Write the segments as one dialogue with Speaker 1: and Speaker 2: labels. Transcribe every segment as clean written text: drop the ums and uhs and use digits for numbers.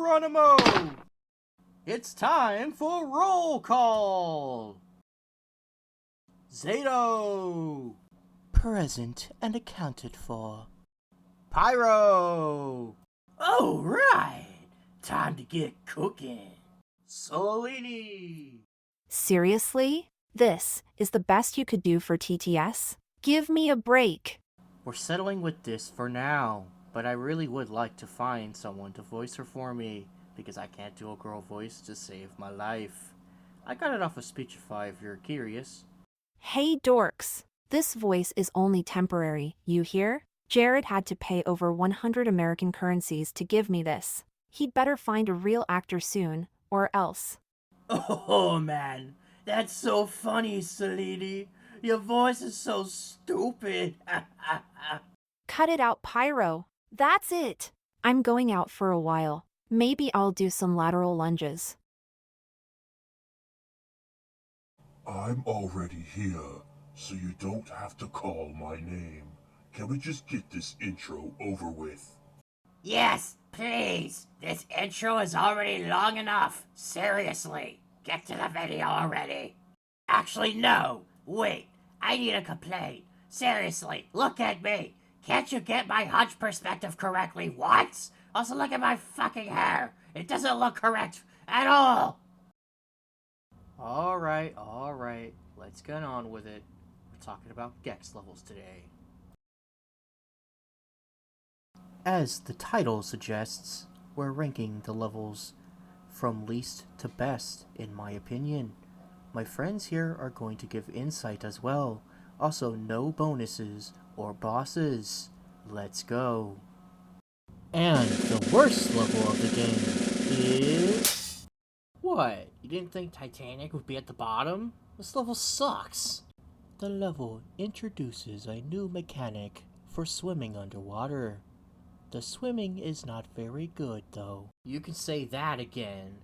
Speaker 1: Geronimo! It's time for roll call! Zato!
Speaker 2: Present and accounted for.
Speaker 1: Pyro!
Speaker 3: Alright! Time to get cooking.
Speaker 1: Solini!
Speaker 4: Seriously? This is the best you could do for TTS? Give me a break.
Speaker 1: We're settling with this for now, but I really would like to find someone to voice her for me, because I can't do a girl voice to save my life. I got it off of Speechify if you're curious.
Speaker 4: Hey dorks, this voice is only temporary, you hear? Jared had to pay over 100 American currencies to give me this. He'd better find a real actor soon, or else.
Speaker 3: Oh man, that's so funny, Salini. Your voice is so stupid.
Speaker 4: Cut it out, Pyro. That's it. I'm going out for a while. Maybe I'll do some lateral lunges.
Speaker 5: I'm already here, so you don't have to call my name. Can we just get this intro over with?
Speaker 3: Yes, please. This intro is already long enough. Seriously, get to the video already. Actually, no. Wait, I need a complaint. Seriously, look at me. Can't you get my hunch perspective correctly once? Also, look at my fucking hair. It doesn't look correct at all.
Speaker 1: Alright, let's get on with it. We're talking about Gex levels today. As the title suggests, we're ranking the levels from least to best, in my opinion. My friends here are going to give insight as well. Also, no bonuses or bosses. Let's go. And the worst level of the game is... What? You didn't think Titanic would be at the bottom? This level sucks.
Speaker 2: The level introduces a new mechanic for swimming underwater. The swimming is not very good, though.
Speaker 1: You can say that again.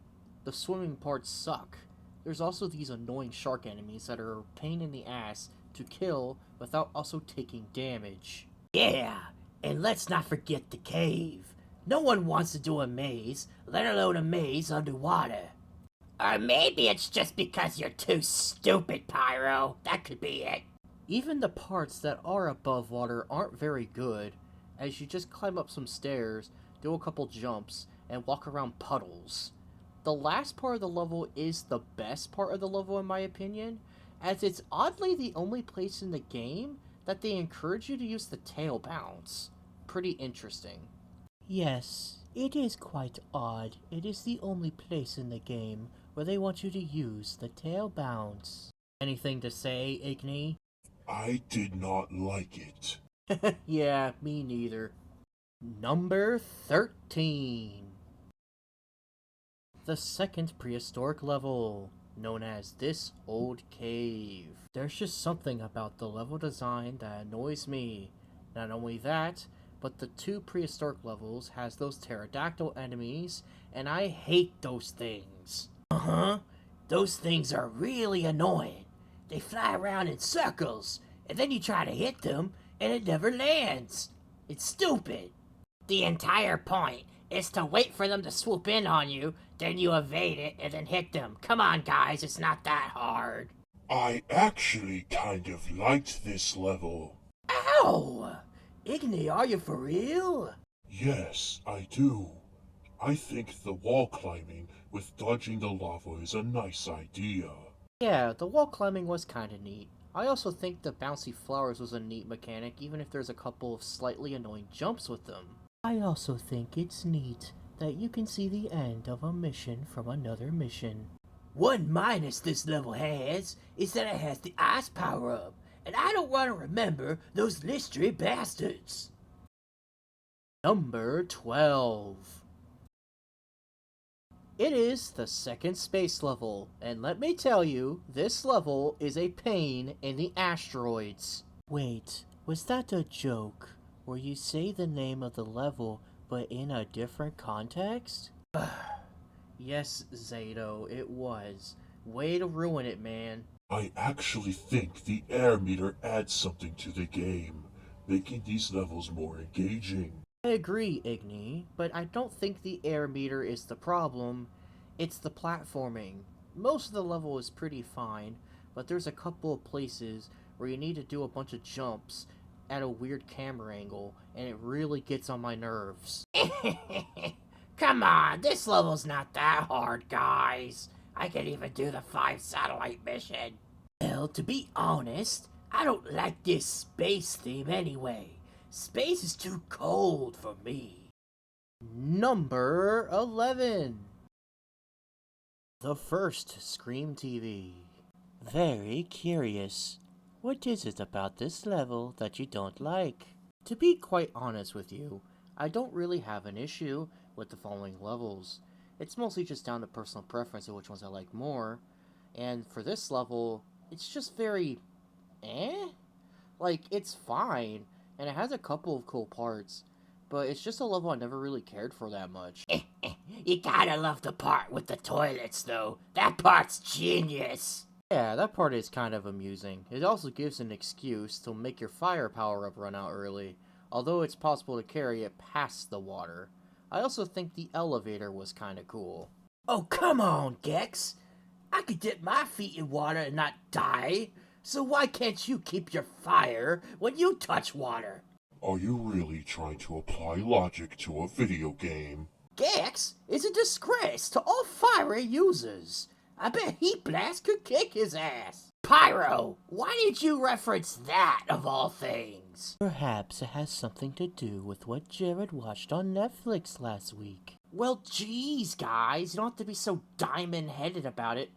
Speaker 1: The swimming parts suck. There's also these annoying shark enemies that are a pain in the ass to kill without also taking damage.
Speaker 3: Yeah, and let's not forget the cave. No one wants to do a maze, let alone a maze underwater. Or maybe it's just because you're too stupid, Pyro. That could be it.
Speaker 1: Even the parts that are above water aren't very good, as you just climb up some stairs, do a couple jumps, and walk around puddles. The last part of the level is the best part of the level in my opinion, as it's oddly the only place in the game that they encourage you to use the tail bounce. Pretty interesting.
Speaker 2: Yes, it is quite odd. It is the only place in the game where they want you to use the tail bounce.
Speaker 1: Anything to say, Igni?
Speaker 5: I did not like it.
Speaker 1: Yeah, me neither. Number 13. The second prehistoric level, known as This Old Cave. There's just something about the level design that annoys me. Not only that, but the two prehistoric levels has those pterodactyl enemies, and I hate those things.
Speaker 3: Uh-huh. Those things are really annoying. They fly around in circles, and then you try to hit them, and it never lands. It's stupid. The entire point is to wait for them to swoop in on you, then you evade it, and then hit them. Come on, guys, it's not that hard.
Speaker 5: I actually kind of liked this level.
Speaker 3: Ow! Igni, are you for real?
Speaker 5: Yes, I do. I think the wall climbing with dodging the lava is a nice idea.
Speaker 1: Yeah, the wall climbing was kinda neat. I also think the bouncy flowers was a neat mechanic, even if there's a couple of slightly annoying jumps with them.
Speaker 2: I also think it's neat that you can see the end of a mission from another mission.
Speaker 3: One minus this level has is that it has the ice power-up, and I don't want to remember those Lystri bastards.
Speaker 1: Number 12. It is the second space level, and let me tell you, this level is a pain in the asteroids.
Speaker 2: Wait, was that a joke? Where you say the name of the level, but in a different context?
Speaker 1: Yes, Zato, it was. Way to ruin it, man.
Speaker 5: I actually think the air meter adds something to the game, making these levels more engaging.
Speaker 1: I agree, Igni, but I don't think the air meter is the problem. It's the platforming. Most of the level is pretty fine, but there's a couple of places where you need to do a bunch of jumps at a weird camera angle, and it really gets on my nerves.
Speaker 3: Come on, this level's not that hard, guys. I can even do the 5 satellite mission. Well, to be honest, I don't like this space theme anyway. Space is too cold for me.
Speaker 1: Number 11. The first Scream TV.
Speaker 2: Very curious. What is it about this level that you don't like?
Speaker 1: To be quite honest with you, I don't really have an issue with the following levels. It's mostly just down to personal preference of which ones I like more. And for this level, it's just very Like, it's fine, and it has a couple of cool parts, but it's just a level I never really cared for that much.
Speaker 3: You gotta love the part with the toilets, though. That part's genius.
Speaker 1: Yeah, that part is kind of amusing. It also gives an excuse to make your fire power-up run out early, although it's possible to carry it past the water. I also think the elevator was kinda cool.
Speaker 3: Oh, come on, Gex. I could dip my feet in water and not die. So why can't you keep your fire when you touch water?
Speaker 5: Are you really trying to apply logic to a video game?
Speaker 3: Gex is a disgrace to all fiery users. I bet Heat Blast could kick his ass. Pyro, why did you reference that of all things?
Speaker 2: Perhaps it has something to do with what Jared watched on Netflix last week.
Speaker 1: Well, geez, guys, you don't have to be so diamond-headed about it.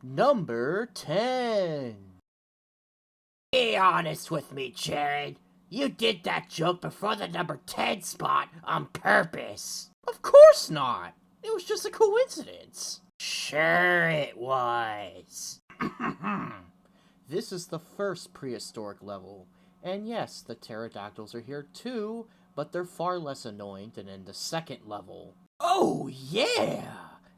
Speaker 1: Number 10.
Speaker 3: Be honest with me, Jared. You did that joke before the number 10 spot on purpose.
Speaker 1: Of course not. It was just a coincidence.
Speaker 3: Sure it was.
Speaker 1: This is the first prehistoric level. And yes, the pterodactyls are here too, but they're far less annoying than in the second level.
Speaker 3: Oh yeah!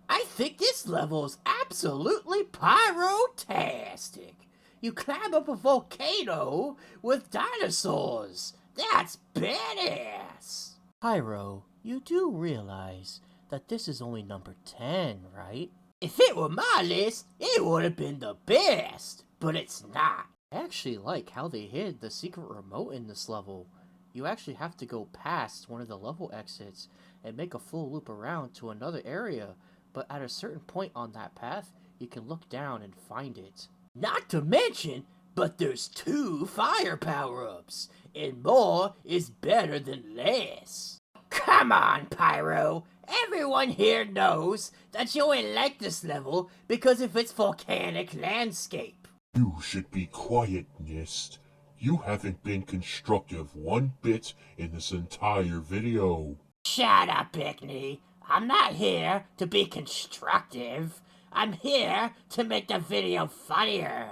Speaker 3: I think this level is absolutely pyrotastic. You climb up a volcano with dinosaurs. That's badass.
Speaker 2: Pyro, you do realize that this is only number 10, right?
Speaker 3: If it were my list, it would have been the best, but it's not.
Speaker 1: I actually like how they hid the secret remote in this level. You actually have to go past one of the level exits and make a full loop around to another area, but at a certain point on that path, you can look down and find it.
Speaker 3: Not to mention, but there's 2 fire power-ups, and more is better than less. Come on, Pyro. Everyone here knows that you ain't like this level because of its volcanic landscape.
Speaker 5: You should be quiet, Nist. You haven't been constructive one bit in this entire video.
Speaker 3: Shut up, Igni. I'm not here to be constructive. I'm here to make the video funnier.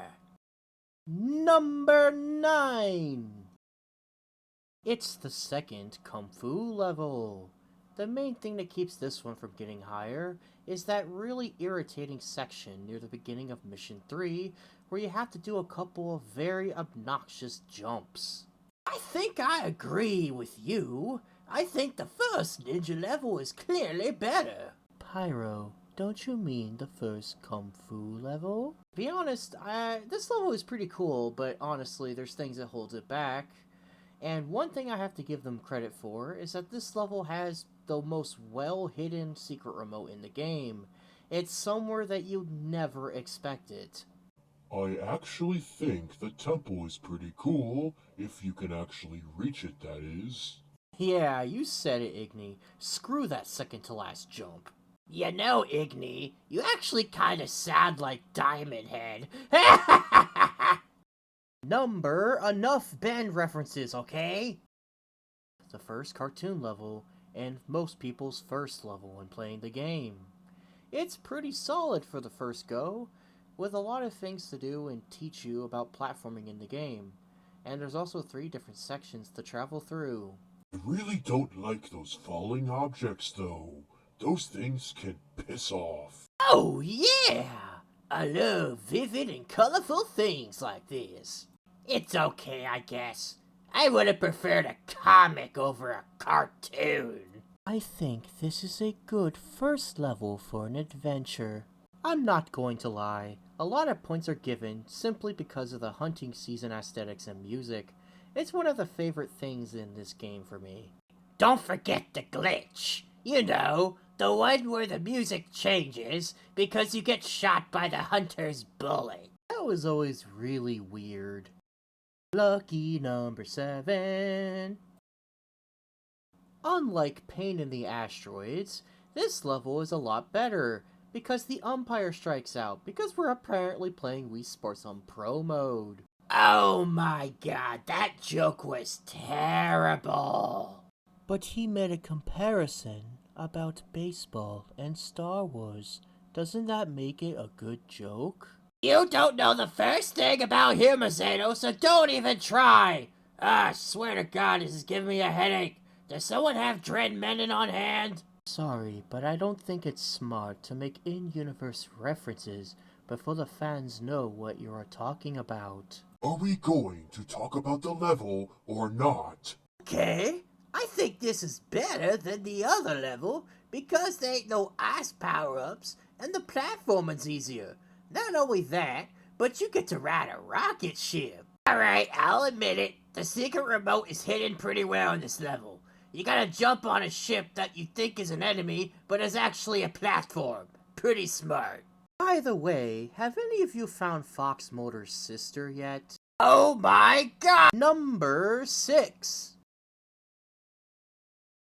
Speaker 1: Number 9. It's the second Kung Fu level. The main thing that keeps this one from getting higher is that really irritating section near the beginning of Mission 3 where you have to do a couple of very obnoxious jumps.
Speaker 3: I think I agree with you. I think the first ninja level is clearly better.
Speaker 2: Pyro, don't you mean the first Kung Fu level?
Speaker 1: To be honest, this level is pretty cool, but honestly, there's things that hold it back. And one thing I have to give them credit for is that this level has the most well-hidden secret remote in the game. It's somewhere that you'd never expect it.
Speaker 5: I actually think the temple is pretty cool, if you can actually reach it, that is.
Speaker 1: Yeah, you said it, Igni. Screw that second to last jump.
Speaker 3: You know, Igni, you actually kinda sound like Diamond Head.
Speaker 1: Enough band references, okay? The first cartoon level, and most people's first level when playing the game. It's pretty solid for the first go, with a lot of things to do and teach you about platforming in the game. And there's also 3 different sections to travel through.
Speaker 5: I really don't like those falling objects, though. Those things can piss off.
Speaker 3: Oh, yeah! I love vivid and colorful things like this. It's okay, I guess. I would have preferred a comic over a cartoon.
Speaker 2: I think this is a good first level for an adventure.
Speaker 1: I'm not going to lie, a lot of points are given simply because of the hunting season aesthetics and music. It's one of the favorite things in this game for me.
Speaker 3: Don't forget the glitch. You know, the one where the music changes because you get shot by the hunter's bullet.
Speaker 1: That was always really weird. Lucky number 7. Unlike Pain in the Asteroids, this level is a lot better because the umpire strikes out because we're apparently playing Wii Sports on Pro mode.
Speaker 3: Oh my god, that joke was terrible.
Speaker 2: But he made a comparison about baseball and Star Wars. Doesn't that make it a good joke?
Speaker 3: You don't know the first thing about him, Masato, so don't even try. I swear to God, this is giving me a headache. Does someone have Dread Mendon on hand?
Speaker 1: Sorry, but I don't think it's smart to make in-universe references before the fans know what you are talking about.
Speaker 5: Are we going to talk about the level or not?
Speaker 3: Okay, I think this is better than the other level because there ain't no ice power-ups and the platforming's easier. Not only that, but you get to ride a rocket ship. Alright, I'll admit it, the secret remote is hidden pretty well in this level. You gotta jump on a ship that you think is an enemy, but is actually a platform. Pretty smart.
Speaker 1: By the way, have any of you found Fox Mulder's sister yet?
Speaker 3: Oh my god!
Speaker 1: Number 6.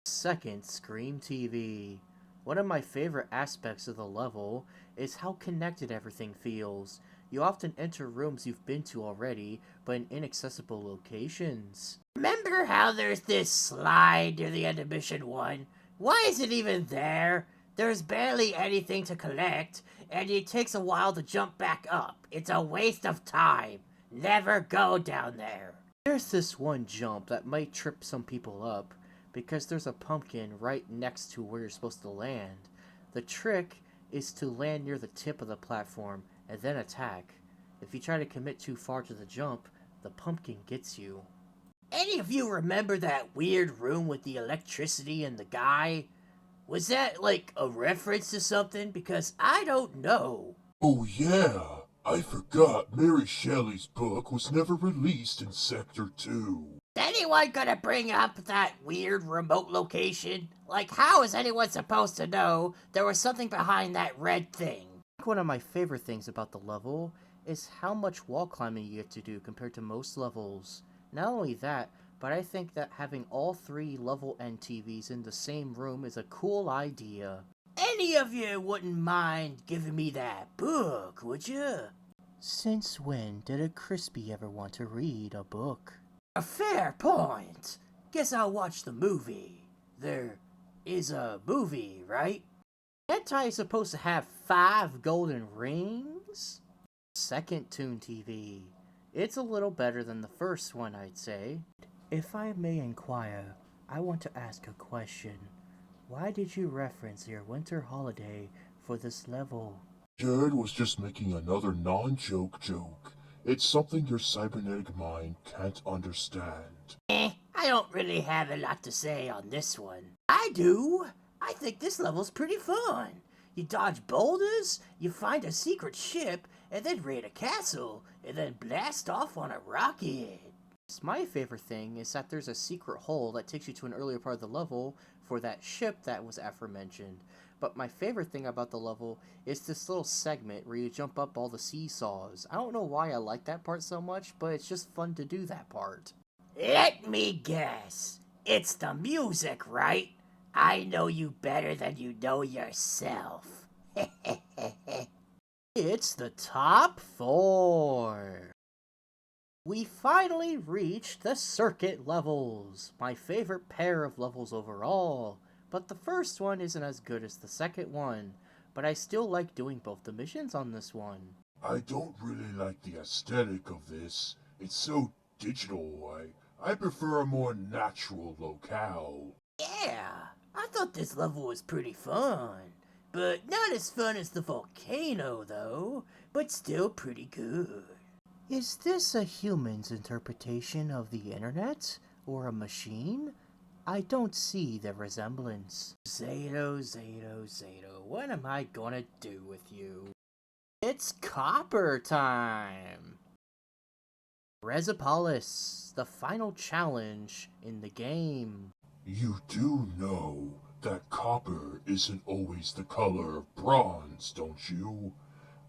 Speaker 1: Second, Scream TV. One of my favorite aspects of the level is how connected everything feels. You often enter rooms you've been to already, but in inaccessible locations.
Speaker 3: Remember how there's this slide near the end of Mission 1? Why is it even there? There's barely anything to collect, and it takes a while to jump back up. It's a waste of time. Never go down there.
Speaker 1: There's this one jump that might trip some people up, because there's a pumpkin right next to where you're supposed to land. The trick is to land near the tip of the platform and then attack. If you try to commit too far to the jump, the pumpkin gets you.
Speaker 3: Any of you remember that weird room with the electricity and the guy? Was that like a reference to something? Because I don't know.
Speaker 5: Oh yeah, I forgot Mary Shelley's book was never released in Sector 2.
Speaker 3: Is anyone gonna bring up that weird remote location? Like, how is anyone supposed to know there was something behind that red thing?
Speaker 1: One of my favorite things about the level is how much wall climbing you get to do compared to most levels. Not only that, but I think that having all 3 level end TVs in the same room is a cool idea.
Speaker 3: Any of you wouldn't mind giving me that book, would you?
Speaker 2: Since when did a Crispy ever want to read a book?
Speaker 3: A fair point. Guess I'll watch the movie. There is a movie, right?
Speaker 1: Hentai is supposed to have 5 golden rings? Second Toon TV. It's a little better than the first one, I'd say.
Speaker 2: If I may inquire, I want to ask a question. Why did you reference your winter holiday for this level?
Speaker 5: Jared was just making another non-joke joke. It's something your cybernetic mind can't understand.
Speaker 3: I don't really have a lot to say on this one. I do. I think this level's pretty fun. You dodge boulders, you find a secret ship, and then raid a castle, and then blast off on a rocket.
Speaker 1: My favorite thing is that there's a secret hole that takes you to an earlier part of the level for that ship that was aforementioned. But my favorite thing about the level is this little segment where you jump up all the seesaws. I don't know why I like that part so much, but it's just fun to do that part.
Speaker 3: Let me guess. It's the music, right? I know you better than you know yourself.
Speaker 1: It's the top 4. We finally reached the circuit levels, my favorite pair of levels overall, but the first one isn't as good as the second one, but I still like doing both the missions on this one.
Speaker 5: I don't really like the aesthetic of this. It's so digital. I prefer a more natural locale.
Speaker 3: Yeah, I thought this level was pretty fun. But not as fun as the volcano, though, but still pretty good.
Speaker 1: Is this a human's interpretation of the internet, or a machine? I don't see the resemblance.
Speaker 2: Zato, what am I gonna do with you? It's copper time! Resipolis, the final challenge in the game.
Speaker 5: You do know that copper isn't always the color of bronze, don't you?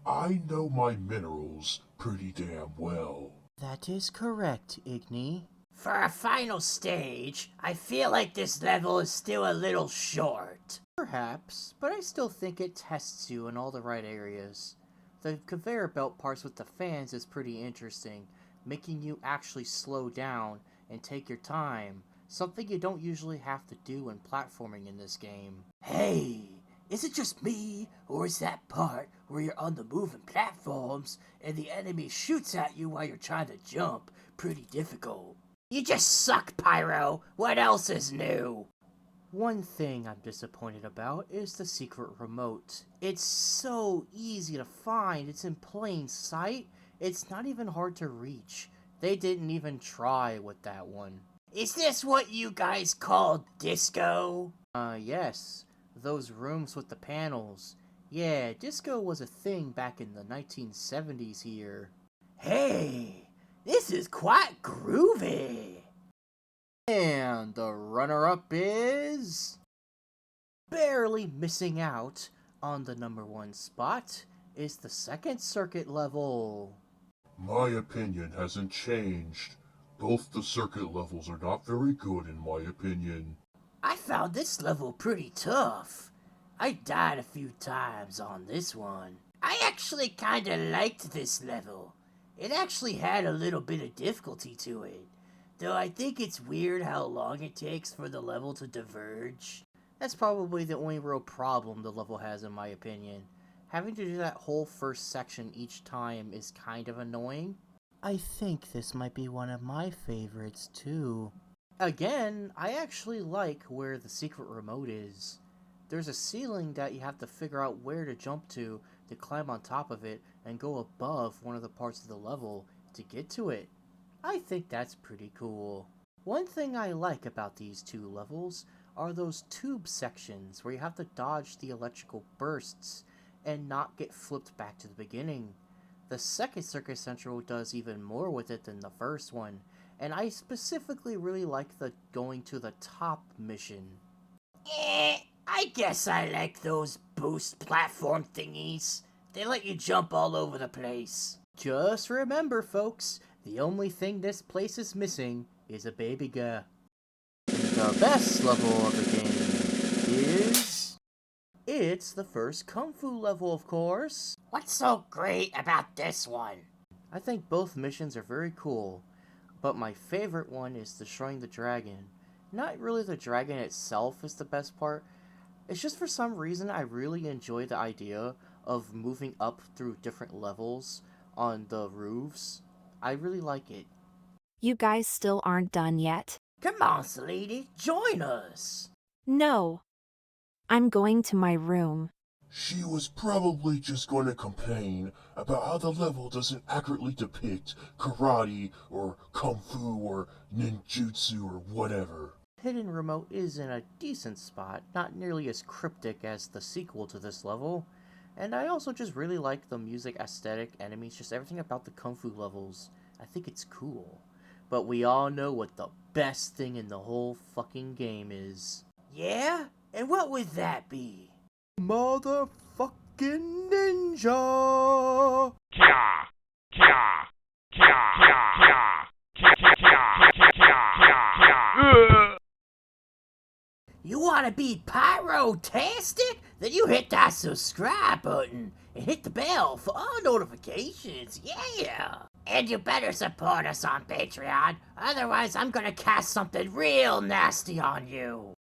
Speaker 5: I know my minerals pretty damn well.
Speaker 1: That is correct, Igni.
Speaker 3: For a final stage, I feel like this level is still a little short.
Speaker 2: Perhaps, but I still think it tests you in all the right areas. The conveyor belt parts with the fans is pretty interesting, making you actually slow down and take your time, something you don't usually have to do in platforming in this game.
Speaker 3: Hey, is it just me, or is that part where you're on the moving platforms and the enemy shoots at you while you're trying to jump pretty difficult? You just suck, Pyro. What else is new?
Speaker 2: One thing I'm disappointed about is the secret remote. It's so easy to find, it's in plain sight, it's not even hard to reach. They didn't even try with that one.
Speaker 3: Is this what you guys call disco?
Speaker 2: Yes. Those rooms with the panels. Yeah, disco was a thing back in the 1970s here.
Speaker 3: Hey, this is quite groovy.
Speaker 2: And the runner-up is... barely missing out on the #1 spot is the second circuit level.
Speaker 5: My opinion hasn't changed. Both the circuit levels are not very good in my opinion.
Speaker 3: I found this level pretty tough. I died a few times on this one. I actually kinda liked this level. It actually had a little bit of difficulty to it. Though I think it's weird how long it takes for the level to diverge.
Speaker 2: That's probably the only real problem the level has in my opinion. Having to do that whole first section each time is kind of annoying.
Speaker 1: I think this might be one of my favorites too.
Speaker 2: Again, I actually like where the secret remote is. There's a ceiling that you have to figure out where to jump to climb on top of it and go above one of the parts of the level to get to it. I think that's pretty cool. One thing I like about these two levels are those tube sections where you have to dodge the electrical bursts and not get flipped back to the beginning. The second Circuit Central does even more with it than the first one, and I specifically really like the going to the top mission.
Speaker 3: I guess I like those boost platform thingies. They let you jump all over the place.
Speaker 2: Just remember, folks, the only thing this place is missing is a baby girl. The best level of the game is... it's the first Kung Fu level, of course.
Speaker 3: What's so great about this one?
Speaker 2: I think both missions are very cool, but my favorite one is destroying the dragon. Not really the dragon itself is the best part. It's just for some reason I really enjoy the idea of moving up through different levels on the roofs. I really like it.
Speaker 4: You guys still aren't done yet?
Speaker 3: Come on, Salidi, join us.
Speaker 4: No. I'm going to my room.
Speaker 5: She was probably just going to complain about how the level doesn't accurately depict karate or kung fu or ninjutsu or whatever.
Speaker 2: Hidden Remote is in a decent spot, not nearly as cryptic as the sequel to this level, and I also just really like the music, aesthetic, enemies, just everything about the Kung Fu levels. I think it's cool. But we all know what the best thing in the whole fucking game is.
Speaker 3: Yeah? And what would that be?
Speaker 2: Motherfucking ninja!
Speaker 3: You wanna be pyro-tastic? Then you hit that subscribe button and hit the bell for all notifications, yeah! And you better support us on Patreon, otherwise I'm gonna cast something real nasty on you.